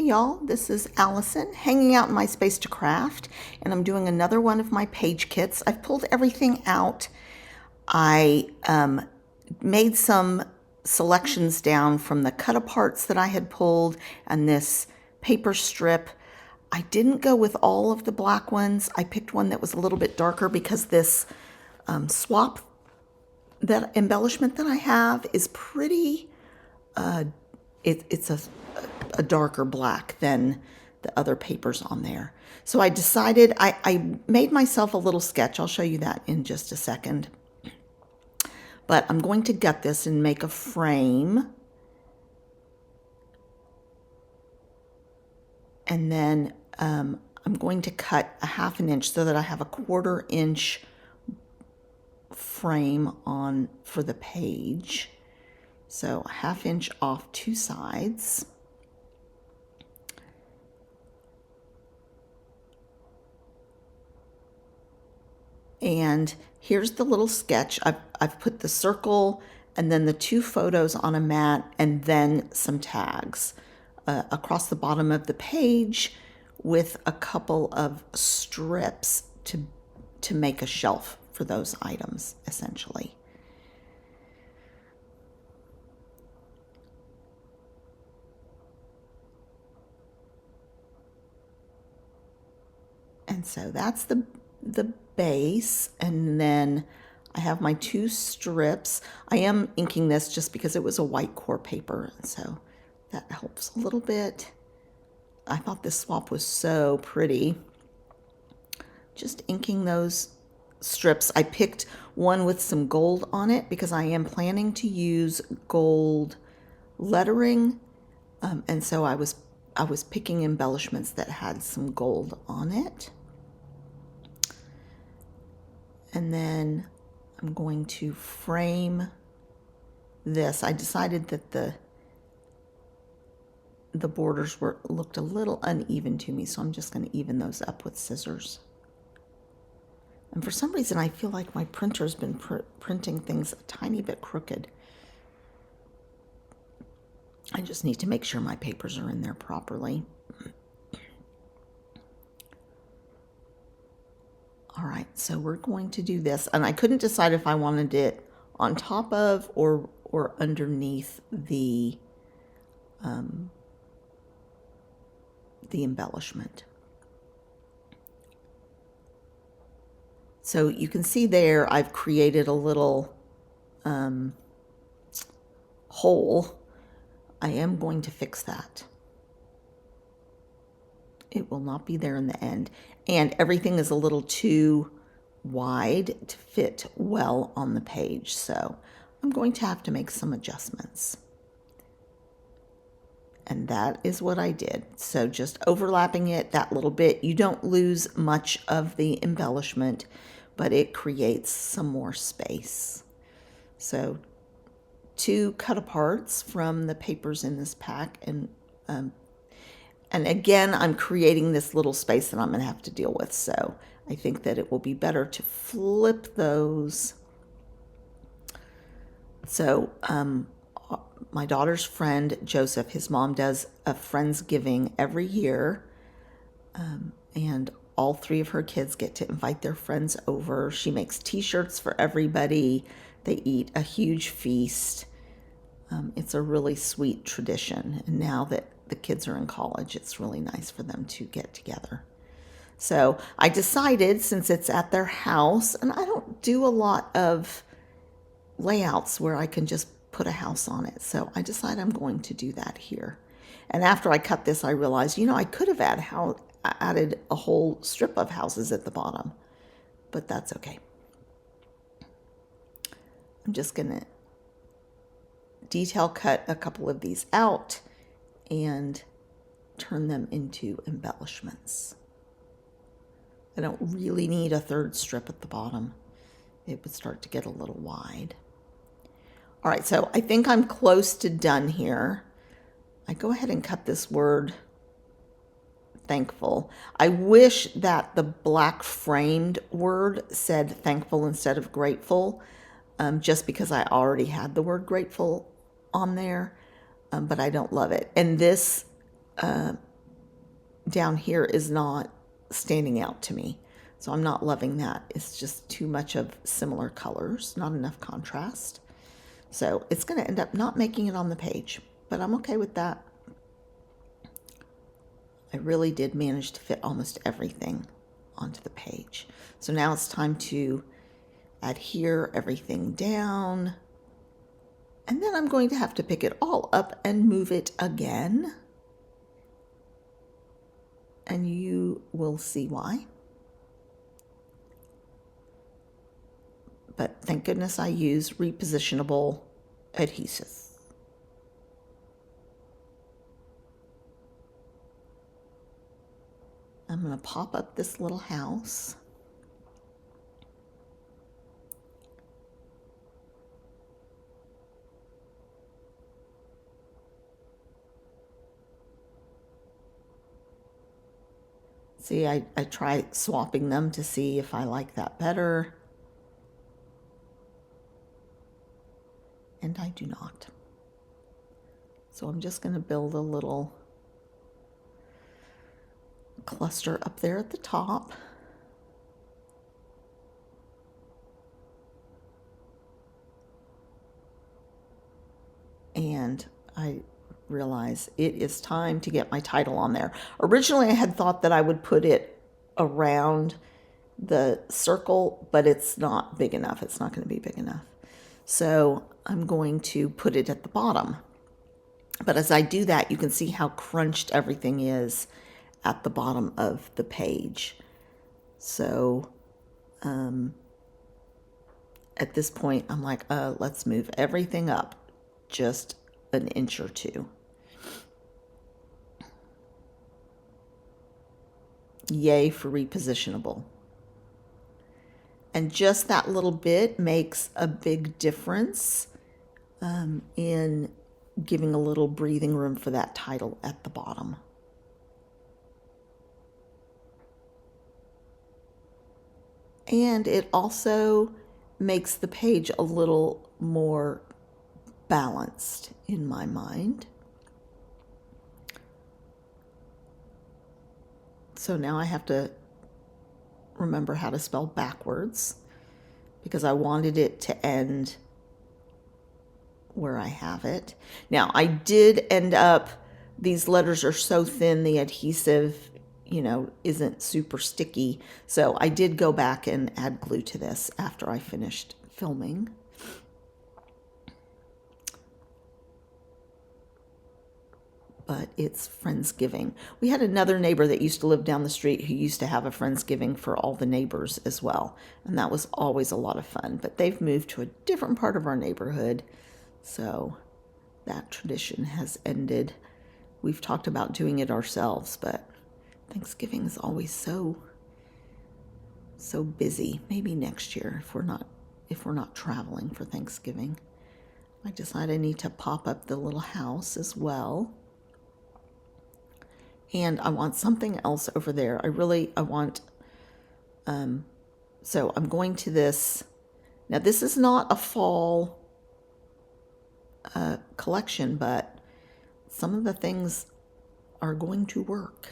y'all, this is Allison hanging out in my space to craft, and I'm doing another one of my page kits. I've pulled everything out. I made some selections down from the cut aparts that I had pulled and this paper strip. I didn't go with all of the black ones. I picked one that was a little bit darker because this swap, that embellishment that I have is pretty, it's a darker black than the other papers on there. So I decided, I made myself a little sketch. I'll show you that in just a second. But I'm going to gut this and make a frame. And then I'm going to cut a 1/2 inch so that I have a 1/4 inch frame on for the page. So a 1/2 inch off 2 sides. And here's the little sketch. I've put the circle and then the 2 photos on a mat and then some tags across the bottom of the page with a couple of strips to make a shelf for those items, essentially. And so that's the base, and then I have my 2 strips. I am inking this just because it was a white core paper, so that helps a little bit. I thought this swap was so pretty. Just inking those strips. I picked one with some gold on it because I am planning to use gold lettering, and so I was picking embellishments that had some gold on it. And then I'm going to frame this. I decided that the borders looked a little uneven to me, so I'm just going to even those up with scissors. And for some reason, I feel like my printer's been printing things a tiny bit crooked. I just need to make sure my papers are in there properly. All right, so we're going to do this, and I couldn't decide if I wanted it on top of or underneath the embellishment. So you can see there I've created a little hole. I am going to fix that. It will not be there in the end. And everything is a little too wide to fit well on the page. So I'm going to have to make some adjustments. And that is what I did. So just overlapping it that little bit. You don't lose much of the embellishment, but it creates some more space. So 2 cut aparts from the papers in this pack, and again, I'm creating this little space that I'm going to have to deal with. So I think that it will be better to flip those. So my daughter's friend, Joseph, his mom does a Friendsgiving every year. And all 3 of her kids get to invite their friends over. She makes t-shirts for everybody. They eat a huge feast. It's a really sweet tradition. And now that the kids are in college, it's really nice for them to get together. So I decided, since it's at their house, and I don't do a lot of layouts where I can just put a house on it. So I decided I'm going to do that here. And after I cut this, I realized, I could have added a whole strip of houses at the bottom, but that's okay. I'm just going to detail cut a couple of these out and turn them into embellishments. I don't really need a 3rd strip at the bottom. It would start to get a little wide. All right, so I think I'm close to done here. I go ahead and cut this word thankful. I wish that the black framed word said thankful instead of grateful, just because I already had the word grateful on there, but I don't love it. And this down here is not standing out to me. So I'm not loving that. It's just too much of similar colors, not enough contrast. So it's going to end up not making it on the page, but I'm okay with that. I really did manage to fit almost everything onto the page. So now it's time to adhere everything down. And then I'm going to have to pick it all up and move it again. And you will see why. But thank goodness I use repositionable adhesive. I'm going to pop up this little house. See, I try swapping them to see if I like that better. And I do not. So I'm just going to build a little cluster up there at the top. And I realize it is time to get my title on there. Originally, I had thought that I would put it around the circle, but it's not big enough. It's not going to be big enough. So I'm going to put it at the bottom. But as I do that, you can see how crunched everything is at the bottom of the page. So at this point, I'm like, let's move everything up just an inch or two. Yay for repositionable. And just that little bit makes a big difference in giving a little breathing room for that title at the bottom. And it also makes the page a little more balanced in my mind. So now I have to remember how to spell backwards because I wanted it to end where I have it. Now I did end up, these letters are so thin, the adhesive, isn't super sticky. So I did go back and add glue to this after I finished filming. But it's Friendsgiving. We had another neighbor that used to live down the street who used to have a Friendsgiving for all the neighbors as well. And that was always a lot of fun. But they've moved to a different part of our neighborhood. So that tradition has ended. We've talked about doing it ourselves, but Thanksgiving is always so busy. Maybe next year if we're not traveling for Thanksgiving. I decide I need to pop up the little house as well. And I want something else over there. I want, so I'm going to this. Now this is not a fall collection, but some of the things are going to work.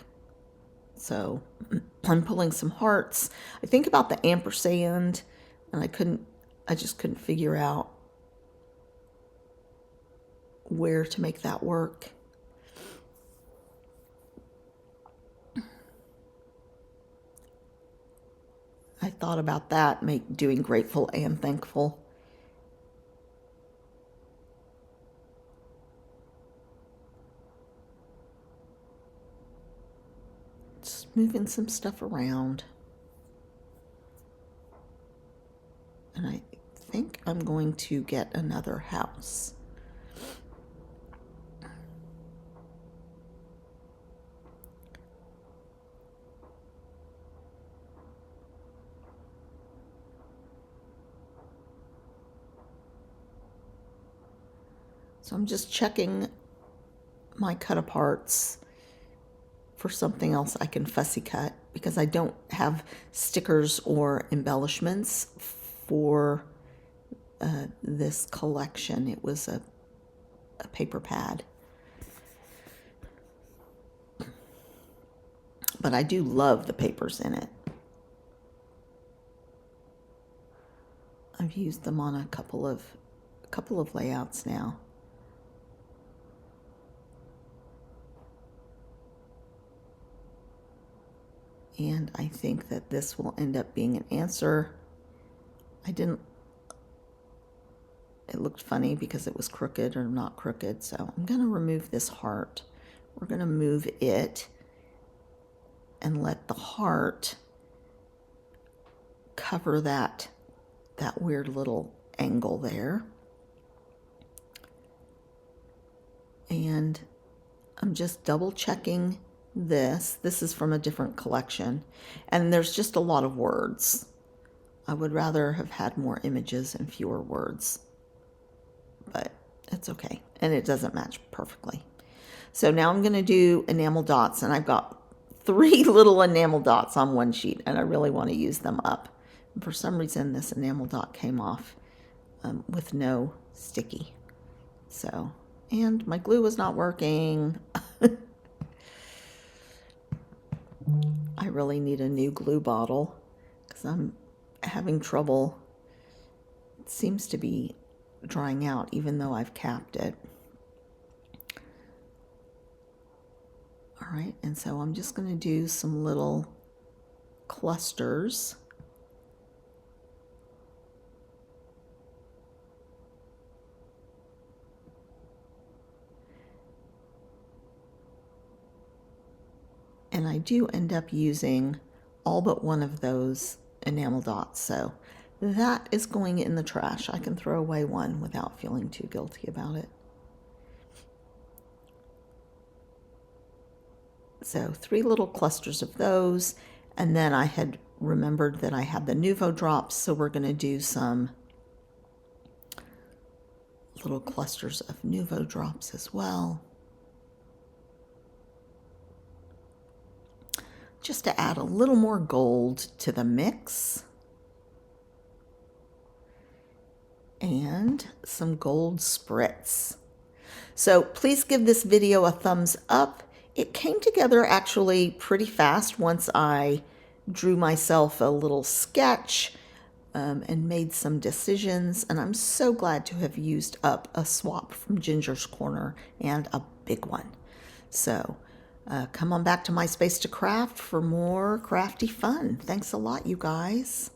So I'm pulling some hearts. I think about the ampersand, and I just couldn't figure out where to make that work. I thought about that, doing grateful and thankful. Just moving some stuff around. And I think I'm going to get another house. So I'm just checking my cut aparts for something else I can fussy cut because I don't have stickers or embellishments for this collection. It was a paper pad. but I do love the papers in it. I've used them on a couple of layouts now. And I think that this will end up being an answer. It looked funny because it was crooked or not crooked, so I'm going to remove this heart. We're going to move it and let the heart cover that weird little angle there. And I'm just double checking this. This is from a different collection, and there's just a lot of words. I would rather have had more images and fewer words, but it's okay. And it doesn't match perfectly. So now I'm going to do enamel dots, and I've got 3 little enamel dots on one sheet, and I really want to use them up. And for some reason, this enamel dot came off with no sticky. So, and my glue was not working. I really need a new glue bottle because I'm having trouble. It seems to be drying out even though I've capped it. All right, and so I'm just going to do some little clusters. And I do end up using all but one of those enamel dots, so that is going in the trash. I can throw away one without feeling too guilty about it. So 3 little clusters of those, and then I had remembered that I had the Nuvo drops, so we're going to do some little clusters of Nuvo drops as well, just to add a little more gold to the mix. And some gold spritz. So please give this video a thumbs up. It came together actually pretty fast once I drew myself a little sketch and made some decisions. And I'm so glad to have used up a swap from Ginger's Corner and a big one. So come on back to My Space to Craft for more crafty fun. Thanks a lot, you guys.